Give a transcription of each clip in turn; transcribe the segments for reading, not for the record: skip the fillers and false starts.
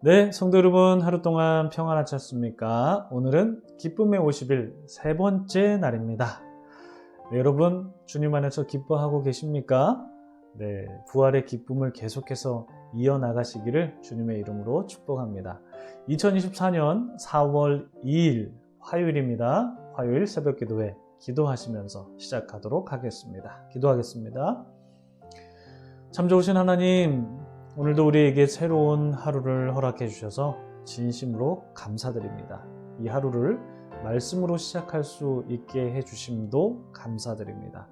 네, 성도 여러분, 하루 동안 평안하셨습니까? 오늘은 기쁨의 50일 세 번째 날입니다. 네, 여러분, 주님 안에서 기뻐하고 계십니까? 네, 부활의 기쁨을 계속해서 이어나가시기를 주님의 이름으로 축복합니다. 2024년 4월 2일 화요일입니다. 화요일 새벽 기도회 기도하시면서 시작하도록 하겠습니다. 기도하겠습니다. 참 좋으신 하나님, 오늘도 우리에게 새로운 하루를 허락해 주셔서 진심으로 감사드립니다. 이 하루를 말씀으로 시작할 수 있게 해 주심도 감사드립니다.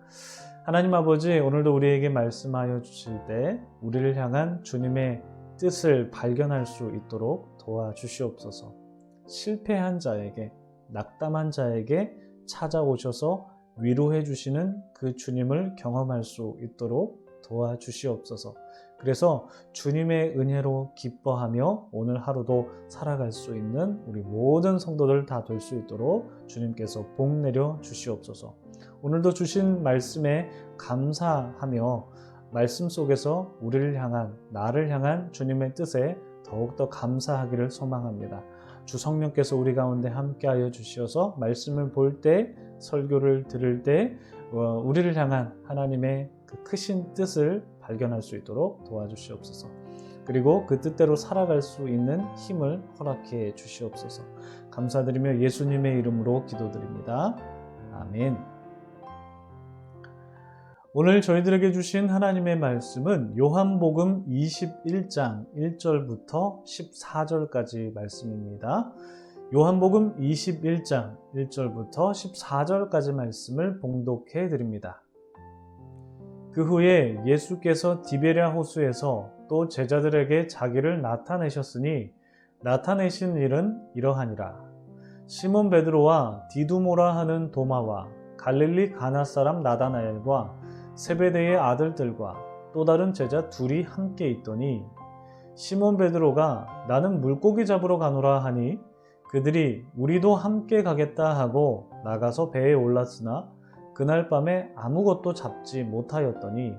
하나님 아버지, 오늘도 우리에게 말씀하여 주실 때 우리를 향한 주님의 뜻을 발견할 수 있도록 도와주시옵소서. 실패한 자에게, 낙담한 자에게 찾아오셔서 위로해 주시는 그 주님을 경험할 수 있도록 도와주시옵소서. 그래서 주님의 은혜로 기뻐하며 오늘 하루도 살아갈 수 있는 우리 모든 성도들 다 될 수 있도록 주님께서 복 내려 주시옵소서. 오늘도 주신 말씀에 감사하며 말씀 속에서 우리를 향한, 나를 향한 주님의 뜻에 더욱더 감사하기를 소망합니다. 주 성령께서 우리 가운데 함께하여 주시어서 말씀을 볼 때, 설교를 들을 때 우리를 향한 하나님의 그 크신 뜻을 발견할 수 있도록 도와주시옵소서. 그리고 그 뜻대로 살아갈 수 있는 힘을 허락해 주시옵소서. 감사드리며 예수님의 이름으로 기도드립니다. 아멘. 오늘 저희들에게 주신 하나님의 말씀은 요한복음 21장 1절부터 14절까지 말씀입니다. 요한복음 21장 1절부터 14절까지 말씀을 봉독해 드립니다. 그 후에 예수께서 디베랴 호수에서 또 제자들에게 자기를 나타내셨으니 나타내신 일은 이러하니라. 시몬 베드로와 디두모라 하는 도마와 갈릴리 가나 사람 나다나엘과 세베대의 아들들과 또 다른 제자 둘이 함께 있더니 시몬 베드로가 나는 물고기 잡으러 가노라 하니 그들이 우리도 함께 가겠다 하고 나가서 배에 올랐으나 그날 밤에 아무것도 잡지 못하였더니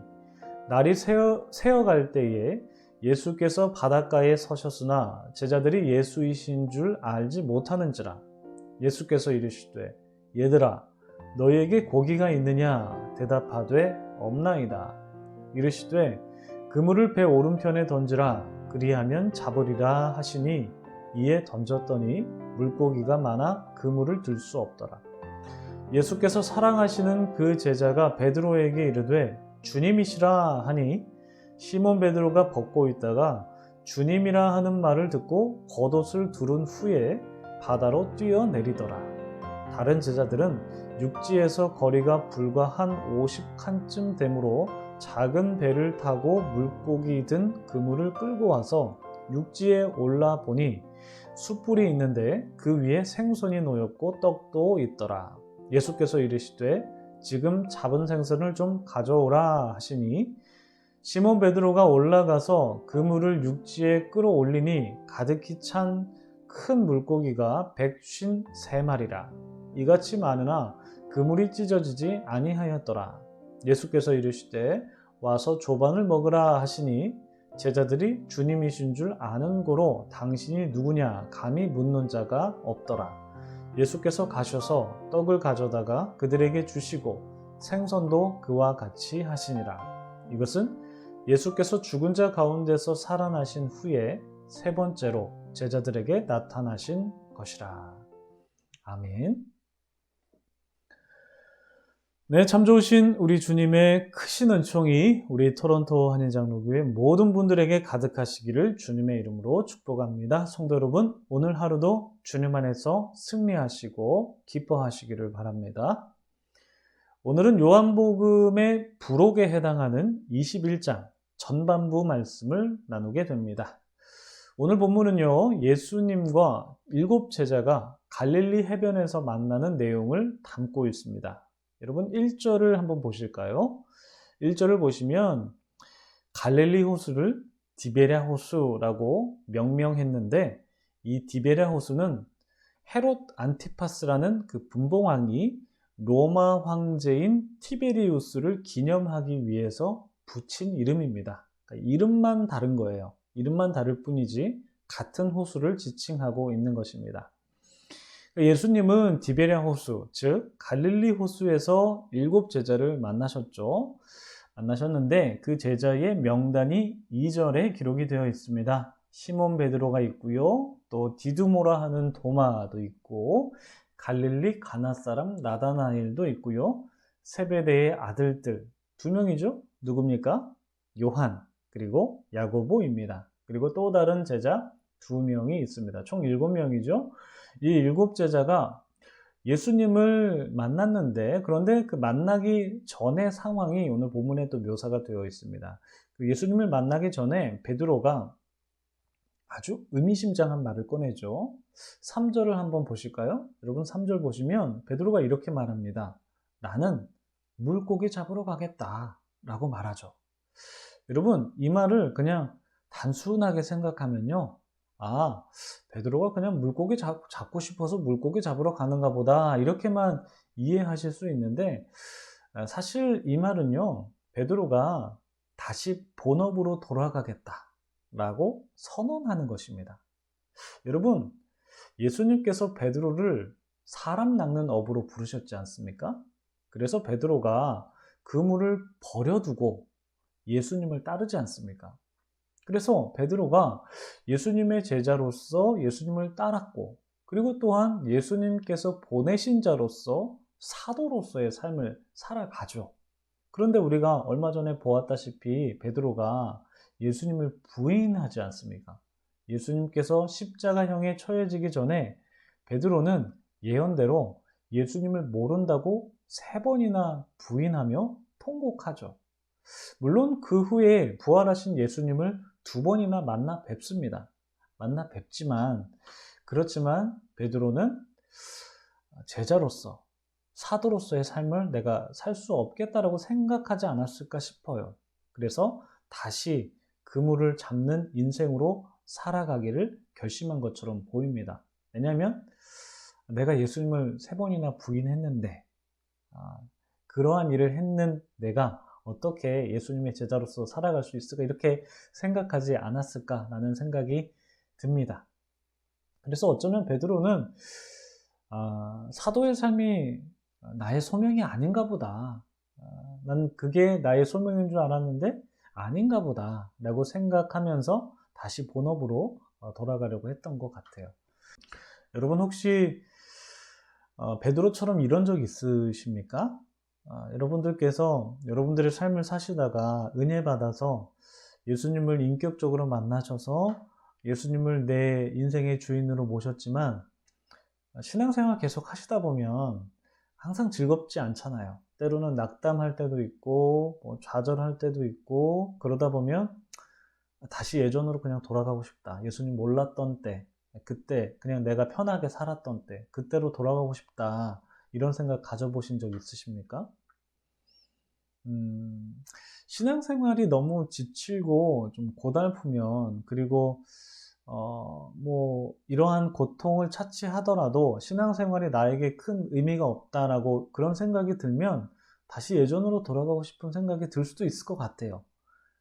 날이 새어갈 때에 예수께서 바닷가에 서셨으나 제자들이 예수이신 줄 알지 못하는지라. 예수께서 이르시되 얘들아 너희에게 고기가 있느냐 대답하되 없나이다. 이르시되 그물을 배 오른편에 던지라 그리하면 잡으리라 하시니 이에 던졌더니 물고기가 많아 그물을 들 수 없더라. 예수께서 사랑하시는 그 제자가 베드로에게 이르되 주님이시라 하니 시몬 베드로가 벗고 있다가 주님이라 하는 말을 듣고 겉옷을 두른 후에 바다로 뛰어내리더라. 다른 제자들은 육지에서 거리가 불과 한 50칸쯤 되므로 작은 배를 타고 물고기 든 그물을 끌고 와서 육지에 올라 보니 숯불이 있는데 그 위에 생선이 놓였고 떡도 있더라. 예수께서 이르시되 지금 잡은 생선을 좀 가져오라 하시니 시몬 베드로가 올라가서 그물을 육지에 끌어올리니 가득히 찬 큰 물고기가 153마리라. 이같이 많으나 그물이 찢어지지 아니하였더라. 예수께서 이르시되 와서 조반을 먹으라 하시니 제자들이 주님이신 줄 아는 고로 당신이 누구냐 감히 묻는 자가 없더라. 예수께서 가셔서 떡을 가져다가 그들에게 주시고 생선도 그와 같이 하시니라. 이것은 예수께서 죽은 자 가운데서 살아나신 후에 세 번째로 제자들에게 나타나신 것이라. 아멘. 네, 참 좋으신 우리 주님의 크신 은총이 우리 토론토 한인장로교회 모든 분들에게 가득하시기를 주님의 이름으로 축복합니다. 성도 여러분, 오늘 하루도 주님 안에서 승리하시고 기뻐하시기를 바랍니다. 오늘은 요한복음의 부록에 해당하는 21장 전반부 말씀을 나누게 됩니다. 오늘 본문은요, 예수님과 7 제자가 갈릴리 해변에서 만나는 내용을 담고 있습니다. 여러분 1절을 한번 보실까요? 1절을 보시면 갈릴리 호수를 디베랴 호수라고 명명했는데 이 디베랴 호수는 헤롯 안티파스라는 그 분봉왕이 로마 황제인 티베리우스를 기념하기 위해서 붙인 이름입니다. 그러니까 이름만 다른 거예요. 이름만 다를 뿐이지 같은 호수를 지칭하고 있는 것입니다. 예수님은 디베랴 호수, 즉 갈릴리 호수에서 7 제자를 만나셨는데 그 제자의 명단이 2절에 기록이 되어 있습니다. 시몬 베드로가 있고요. 또 디두모라 하는 도마도 있고 갈릴리 가나 사람 나다나엘도 있고요. 세베대의 아들들 2명이죠. 누굽니까? 요한 그리고 야고보입니다. 그리고 또 다른 제자 2명이 있습니다. 총 7명이죠. 이 7 제자가 예수님을 만났는데 그런데 그 만나기 전의 상황이 오늘 본문에 또 묘사가 되어 있습니다. 그 예수님을 만나기 전에 베드로가 아주 의미심장한 말을 꺼내죠. 3절을 한번 보실까요? 여러분 3절 보시면 베드로가 이렇게 말합니다. 나는 물고기 잡으러 가겠다 라고 말하죠. 여러분 이 말을 그냥 단순하게 생각하면요. 아, 베드로가 그냥 물고기 잡고 싶어서 물고기 잡으러 가는가 보다 이렇게만 이해하실 수 있는데 사실 이 말은요. 베드로가 다시 본업으로 돌아가겠다라고 선언하는 것입니다. 여러분 예수님께서 베드로를 사람 낚는 업으로 부르셨지 않습니까? 그래서 베드로가 그물을 버려두고 예수님을 따르지 않습니까? 그래서 베드로가 예수님의 제자로서 예수님을 따랐고 그리고 또한 예수님께서 보내신 자로서 사도로서의 삶을 살아가죠. 그런데 우리가 얼마 전에 보았다시피 베드로가 예수님을 부인하지 않습니까? 예수님께서 십자가형에 처해지기 전에 베드로는 예언대로 예수님을 모른다고 3번이나 부인하며 통곡하죠. 물론 그 후에 부활하신 예수님을 2번이나 만나 뵙습니다. 만나 뵙지만 그렇지만 베드로는 제자로서 사도로서의 삶을 내가 살 수 없겠다라고 생각하지 않았을까 싶어요. 그래서 다시 그물을 잡는 인생으로 살아가기를 결심한 것처럼 보입니다. 왜냐하면 내가 예수님을 3번이나 부인했는데 그러한 일을 했는 내가 어떻게 예수님의 제자로서 살아갈 수 있을까 이렇게 생각하지 않았을까라는 생각이 듭니다. 그래서 어쩌면 베드로는 사도의 삶이 나의 소명이 아닌가 보다. 난 그게 나의 소명인 줄 알았는데 아닌가 보다 라고 생각하면서 다시 본업으로 돌아가려고 했던 것 같아요. 여러분 혹시 베드로처럼 이런 적 있으십니까? 여러분들께서 여러분들의 삶을 사시다가 은혜 받아서 예수님을 인격적으로 만나셔서 예수님을 내 인생의 주인으로 모셨지만 신앙생활 계속 하시다 보면 항상 즐겁지 않잖아요. 때로는 낙담할 때도 있고 좌절할 때도 있고 그러다 보면 다시 예전으로 그냥 돌아가고 싶다. 예수님 몰랐던 때, 그때 그냥 내가 편하게 살았던 때, 그때로 돌아가고 싶다. 이런 생각 가져보신 적 있으십니까? 신앙생활이 너무 지치고 좀 고달프면 그리고 이러한 고통을 차치하더라도 신앙생활이 나에게 큰 의미가 없다라고 그런 생각이 들면 다시 예전으로 돌아가고 싶은 생각이 들 수도 있을 것 같아요.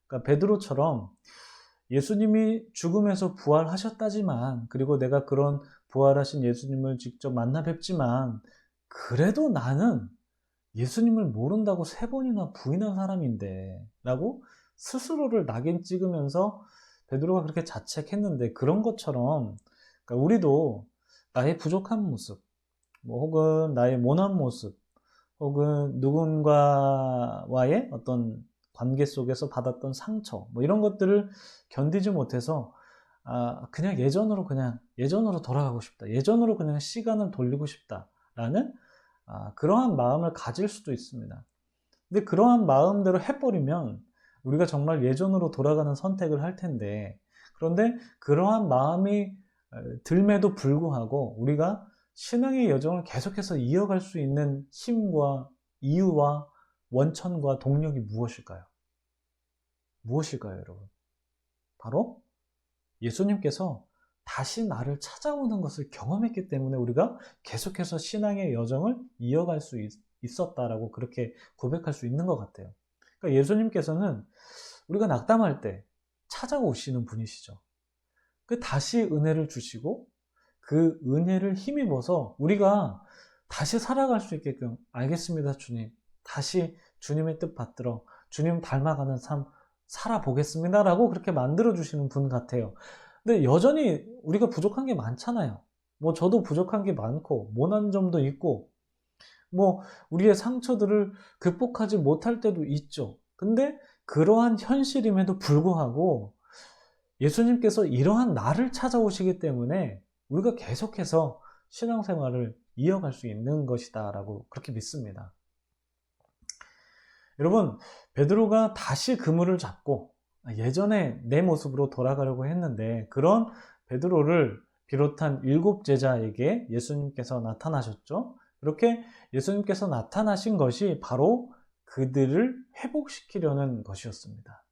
그러니까 베드로처럼 예수님이 죽음에서 부활하셨다지만 그리고 내가 그런 부활하신 예수님을 직접 만나 뵙지만 그래도 나는 예수님을 모른다고 3번이나 부인한 사람인데 라고 스스로를 낙인 찍으면서 베드로가 그렇게 자책했는데 그런 것처럼 그러니까 우리도 나의 부족한 모습 혹은 나의 모난 모습 혹은 누군가와의 어떤 관계 속에서 받았던 상처 이런 것들을 견디지 못해서 그냥 예전으로 돌아가고 싶다. 예전으로 그냥 시간을 돌리고 싶다라는 그러한 마음을 가질 수도 있습니다. 근데 그러한 마음대로 해버리면 우리가 정말 예전으로 돌아가는 선택을 할 텐데 그런데 그러한 마음이 들매도 불구하고 우리가 신앙의 여정을 계속해서 이어갈 수 있는 힘과 이유와 원천과 동력이 무엇일까요? 무엇일까요, 여러분? 바로 예수님께서 다시 나를 찾아오는 것을 경험했기 때문에 우리가 계속해서 신앙의 여정을 이어갈 수 있었다라고 그렇게 고백할 수 있는 것 같아요. 그러니까 예수님께서는 우리가 낙담할 때 찾아오시는 분이시죠. 다시 은혜를 주시고 그 은혜를 힘입어서 우리가 다시 살아갈 수 있게끔, 알겠습니다 주님, 다시 주님의 뜻 받들어 주님 닮아가는 삶 살아보겠습니다 라고 그렇게 만들어 주시는 분 같아요. 근데 여전히 우리가 부족한 게 많잖아요. 뭐 저도 부족한 게 많고 모난 점도 있고 뭐 우리의 상처들을 극복하지 못할 때도 있죠. 근데 그러한 현실임에도 불구하고 예수님께서 이러한 나를 찾아오시기 때문에 우리가 계속해서 신앙생활을 이어갈 수 있는 것이다 라고 그렇게 믿습니다. 여러분, 베드로가 다시 그물을 잡고 예전에 내 모습으로 돌아가려고 했는데 그런 베드로를 비롯한 7 제자에게 예수님께서 나타나셨죠. 그렇게 예수님께서 나타나신 것이 바로 그들을 회복시키려는 것이었습니다.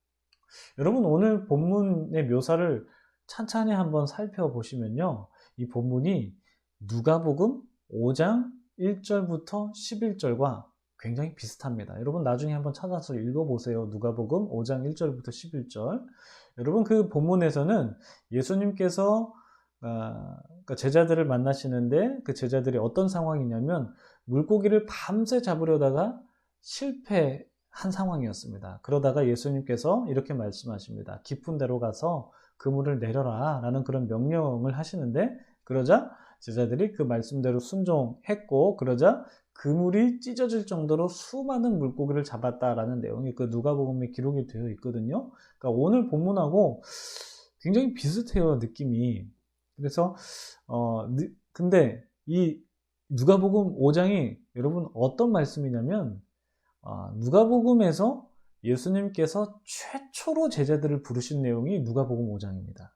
여러분, 오늘 본문의 묘사를 찬찬히 한번 살펴보시면요, 이 본문이 누가복음 5장 1절부터 11절과 굉장히 비슷합니다. 여러분 나중에 한번 찾아서 읽어보세요. 누가복음 5장 1절부터 11절. 여러분 그 본문에서는 예수님께서 그러니까 제자들을 만나시는데 그 제자들이 어떤 상황이냐면 물고기를 밤새 잡으려다가 실패한 상황이었습니다. 그러다가 예수님께서 이렇게 말씀하십니다. 깊은 데로 가서 그물을 내려라 라는 그런 명령을 하시는데, 그러자 제자들이 그 말씀대로 순종했고, 그러자 그물이 찢어질 정도로 수많은 물고기를 잡았다라는 내용이 그 누가복음에 기록이 되어 있거든요. 그러니까 오늘 본문하고 굉장히 비슷해요, 느낌이. 그래서 근데 이 누가복음 5장이 여러분 어떤 말씀이냐면 누가복음에서 예수님께서 최초로 제자들을 부르신 내용이 누가복음 5장입니다.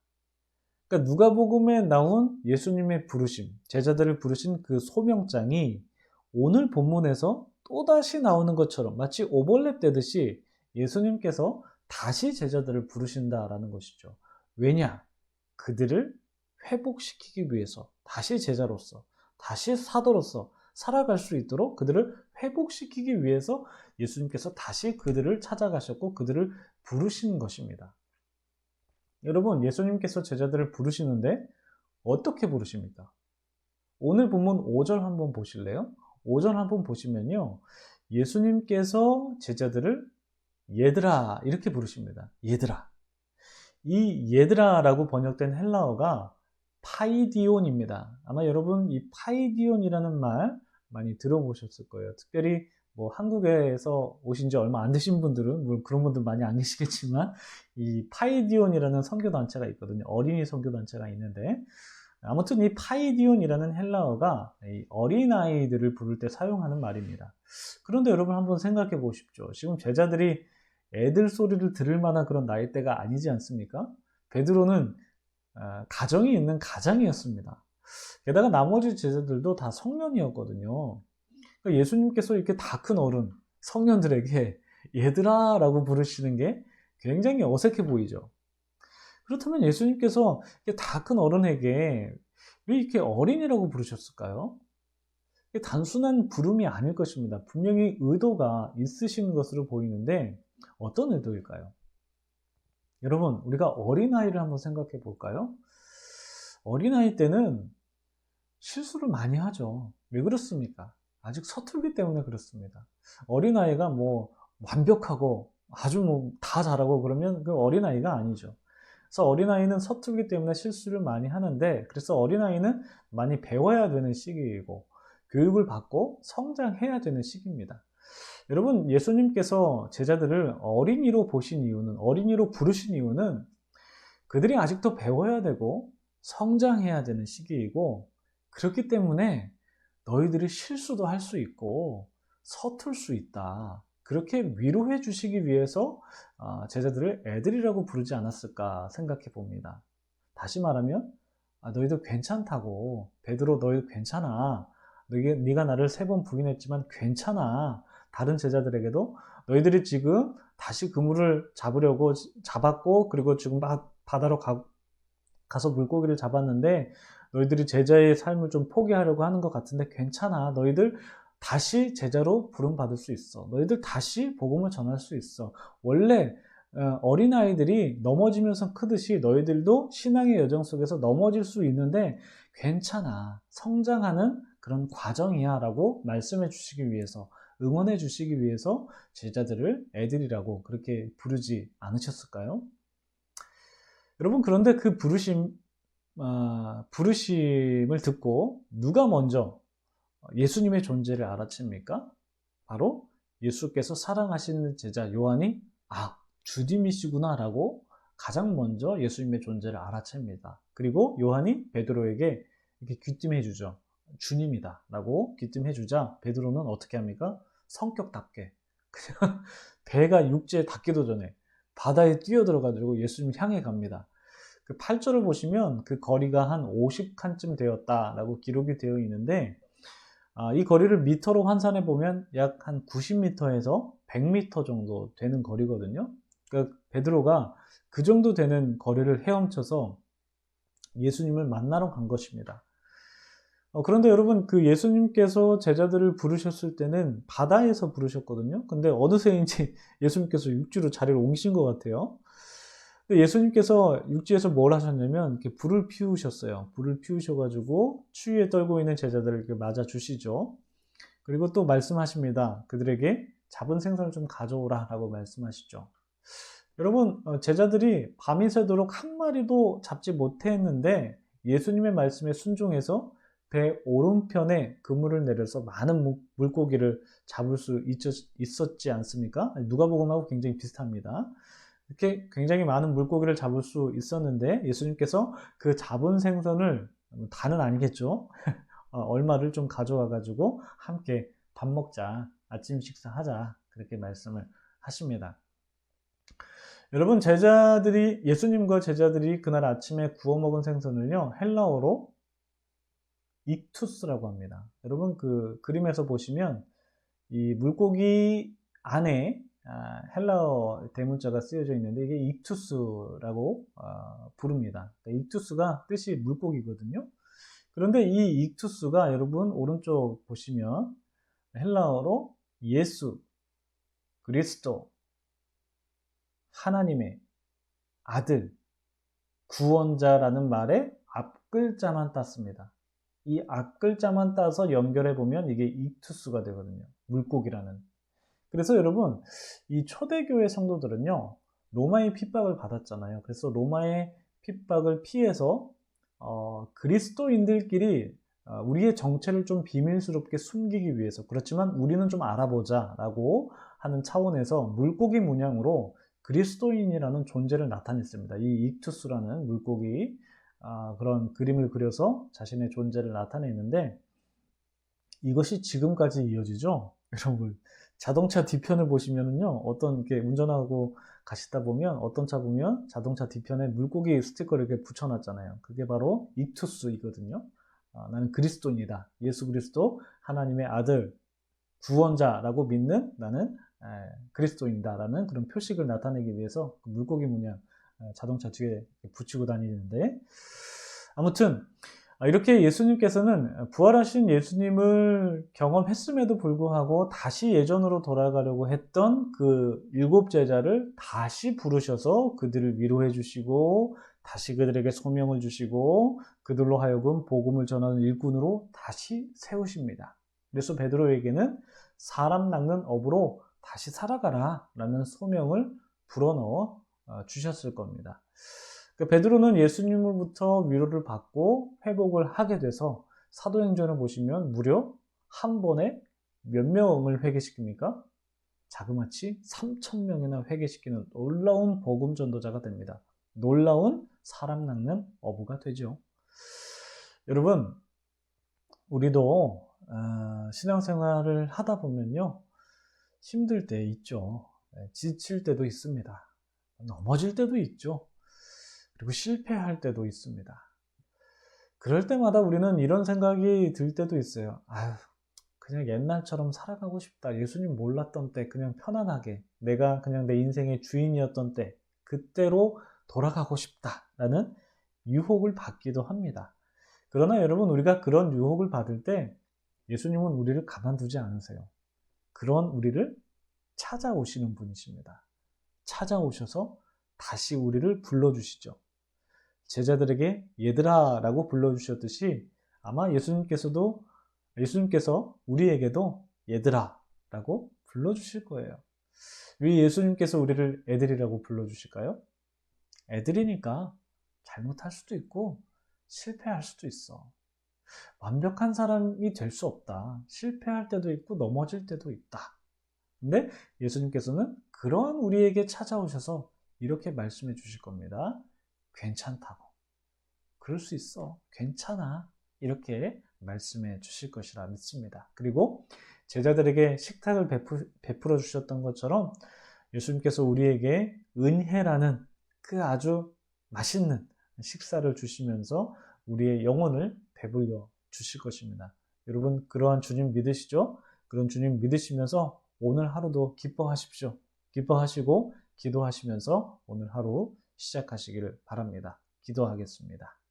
그러니까 누가복음에 나온 예수님의 부르심, 제자들을 부르신 그 소명장이 오늘 본문에서 또다시 나오는 것처럼 마치 오버랩 되듯이 예수님께서 다시 제자들을 부르신다라는 것이죠. 왜냐? 그들을 회복시키기 위해서 다시 제자로서, 다시 사도로서 살아갈 수 있도록 그들을 회복시키기 위해서 예수님께서 다시 그들을 찾아가셨고 그들을 부르신 것입니다. 여러분, 예수님께서 제자들을 부르시는데 어떻게 부르십니까? 오늘 본문 5절 한번 보실래요? 5절 한번 보시면요, 예수님께서 제자들을 얘들아 이렇게 부르십니다. 얘들아. 이 얘들아라고 번역된 헬라어가 파이디온입니다. 아마 여러분 이 파이디온이라는 말 많이 들어보셨을 거예요. 특별히 뭐 한국에서 오신 지 얼마 안 되신 분들은 물론 그런 분들 많이 안 계시겠지만 이 파이디온이라는 선교단체가 있거든요. 어린이 선교단체가 있는데, 아무튼 이 파이디온이라는 헬라어가 어린아이들을 부를 때 사용하는 말입니다. 그런데 여러분 한번 생각해 보십시오. 지금 제자들이 애들 소리를 들을 만한 그런 나이대가 아니지 않습니까? 베드로는 가정이 있는 가장이었습니다. 게다가 나머지 제자들도 다 성년이었거든요. 그러니까 예수님께서 이렇게 다 큰 어른, 성년들에게 얘들아 라고 부르시는 게 굉장히 어색해 보이죠. 그렇다면 예수님께서 다 큰 어른에게 왜 이렇게 어린이라고 부르셨을까요? 단순한 부름이 아닐 것입니다. 분명히 의도가 있으신 것으로 보이는데 어떤 의도일까요? 여러분, 우리가 어린아이를 한번 생각해 볼까요? 어린아이 때는 실수를 많이 하죠. 왜 그렇습니까? 아직 서툴기 때문에 그렇습니다. 어린아이가 뭐 완벽하고 아주 뭐 다 잘하고 그러면 그 어린아이가 아니죠. 그래서 어린아이는 서툴기 때문에 실수를 많이 하는데, 그래서 어린아이는 많이 배워야 되는 시기이고 교육을 받고 성장해야 되는 시기입니다. 여러분, 예수님께서 제자들을 어린이로 보신 이유는, 어린이로 부르신 이유는 그들이 아직도 배워야 되고 성장해야 되는 시기이고, 그렇기 때문에 너희들이 실수도 할 수 있고 서툴 수 있다, 그렇게 위로해 주시기 위해서 제자들을 애들이라고 부르지 않았을까 생각해 봅니다. 다시 말하면 너희들 괜찮다고, 베드로 너희들 괜찮아, 네가 나를 3번 부인했지만 괜찮아. 다른 제자들에게도 너희들이 지금 다시 그물을 잡으려고 잡았고, 그리고 지금 막 바다로 가서 물고기를 잡았는데 너희들이 제자의 삶을 좀 포기하려고 하는 것 같은데 괜찮아. 너희들 다시 제자로 부름받을 수 있어. 너희들 다시 복음을 전할 수 있어. 원래 어린아이들이 넘어지면서 크듯이 너희들도 신앙의 여정 속에서 넘어질 수 있는데 괜찮아. 성장하는 그런 과정이야 라고 말씀해 주시기 위해서, 응원해 주시기 위해서 제자들을 애들이라고 그렇게 부르지 않으셨을까요? 여러분, 그런데 그 부르심을 듣고 누가 먼저 예수님의 존재를 알아챕니까? 바로 예수께서 사랑하시는 제자 요한이 주님이시구나 라고 가장 먼저 예수님의 존재를 알아챕니다. 그리고 요한이 베드로에게 이렇게 귀띔해 주죠. 주님이다 라고 귀띔해 주자 베드로는 어떻게 합니까? 성격답게 그냥 배가 육지에 닿기도 전에 바다에 뛰어들어가지고 예수님을 향해 갑니다. 그 8절을 보시면 그 거리가 한 50칸쯤 되었다라고 기록이 되어 있는데, 이 거리를 미터로 환산해 보면 약 한 90m에서 100m 정도 되는 거리거든요. 그러니까 베드로가 그 정도 되는 거리를 헤엄쳐서 예수님을 만나러 간 것입니다. 그런데 여러분, 그 예수님께서 제자들을 부르셨을 때는 바다에서 부르셨거든요. 근데 어느새인지 예수님께서 육지로 자리를 옮기신 것 같아요. 예수님께서 육지에서 뭘 하셨냐면 이렇게 불을 피우셨어요. 불을 피우셔가지고 추위에 떨고 있는 제자들을 이렇게 맞아 주시죠. 그리고 또 말씀하십니다. 그들에게 잡은 생선을 좀 가져오라 라고 말씀하시죠. 여러분, 제자들이 밤이 새도록 한 마리도 잡지 못했는데 예수님의 말씀에 순종해서 배 오른편에 그물을 내려서 많은 물고기를 잡을 수 있었지 않습니까? 누가복음하고 굉장히 비슷합니다. 이렇게 굉장히 많은 물고기를 잡을 수 있었는데 예수님께서 그 잡은 생선을, 다는 아니겠죠, 얼마를 좀 가져와 가지고 함께 밥 먹자, 아침 식사하자, 그렇게 말씀을 하십니다. 여러분, 예수님과 제자들이 그날 아침에 구워 먹은 생선을요, 헬라어로 익투스라고 합니다. 여러분, 그 그림에서 보시면 이 물고기 안에 헬라어 대문자가 쓰여져 있는데 이게 익투스라고 부릅니다. 익투스가 뜻이 물고기거든요. 그런데 이 익투스가 여러분 오른쪽 보시면 헬라어로 예수, 그리스도, 하나님의 아들, 구원자라는 말의 앞글자만 땄습니다. 이 앞글자만 따서 연결해 보면 이게 익투스가 되거든요. 물고기라는. 그래서 여러분, 이 초대교회 성도들은요, 로마의 핍박을 받았잖아요. 그래서 로마의 핍박을 피해서 그리스도인들끼리 우리의 정체를 좀 비밀스럽게 숨기기 위해서, 그렇지만 우리는 좀 알아보자 라고 하는 차원에서 물고기 문양으로 그리스도인이라는 존재를 나타냈습니다. 이 익투스라는 물고기, 그런 그림을 그려서 자신의 존재를 나타내는데, 이것이 지금까지 이어지죠. 여러분, 자동차 뒤편을 보시면은요, 어떤 게 운전하고 가시다 보면 어떤 차 보면 자동차 뒤편에 물고기 스티커를 이렇게 붙여놨잖아요. 그게 바로 익투스이거든요. 나는 그리스도인이다. 예수 그리스도 하나님의 아들, 구원자라고 믿는 나는 그리스도인이다라는 그런 표식을 나타내기 위해서 그 물고기 문양 자동차 뒤에 붙이고 다니는데, 아무튼 이렇게 예수님께서는 부활하신 예수님을 경험했음에도 불구하고 다시 예전으로 돌아가려고 했던 그 7 제자를 다시 부르셔서 그들을 위로해 주시고 다시 그들에게 소명을 주시고 그들로 하여금 복음을 전하는 일꾼으로 다시 세우십니다. 그래서 베드로에게는 사람 낚는 업으로 다시 살아가라 라는 소명을 불어넣어 주셨을 겁니다. 베드로는 예수님으로부터 위로를 받고 회복을 하게 돼서 사도행전을 보시면 무려 한 번에 몇 명을 회개시킵니까? 자그마치 3,000명이나 회개시키는 놀라운 복음 전도자가 됩니다. 놀라운 사람 낚는 어부가 되죠. 여러분, 우리도 신앙생활을 하다 보면요, 힘들 때 있죠. 지칠 때도 있습니다. 넘어질 때도 있죠. 그리고 실패할 때도 있습니다. 그럴 때마다 우리는 이런 생각이 들 때도 있어요. 그냥 옛날처럼 살아가고 싶다. 예수님 몰랐던 때 그냥 편안하게 내가 그냥 내 인생의 주인이었던 때 그때로 돌아가고 싶다라는 유혹을 받기도 합니다. 그러나 여러분, 우리가 그런 유혹을 받을 때 예수님은 우리를 가만두지 않으세요. 그런 우리를 찾아오시는 분이십니다. 찾아오셔서 다시 우리를 불러주시죠. 제자들에게 얘들아 라고 불러주셨듯이 아마 예수님께서 우리에게도 얘들아 라고 불러주실 거예요. 왜 예수님께서 우리를 애들이라고 불러주실까요? 애들이니까 잘못할 수도 있고 실패할 수도 있어. 완벽한 사람이 될 수 없다. 실패할 때도 있고 넘어질 때도 있다. 근데 예수님께서는 그런 우리에게 찾아오셔서 이렇게 말씀해 주실 겁니다. 괜찮다고. 그럴 수 있어. 괜찮아. 이렇게 말씀해 주실 것이라 믿습니다. 그리고 제자들에게 식탁을 베풀어 주셨던 것처럼 예수님께서 우리에게 은혜라는 그 아주 맛있는 식사를 주시면서 우리의 영혼을 배불려 주실 것입니다. 여러분, 그러한 주님 믿으시죠? 그런 주님 믿으시면서 오늘 하루도 기뻐하십시오. 기뻐하시고 기도하시면서 오늘 하루 시작하시기를 바랍니다. 기도하겠습니다.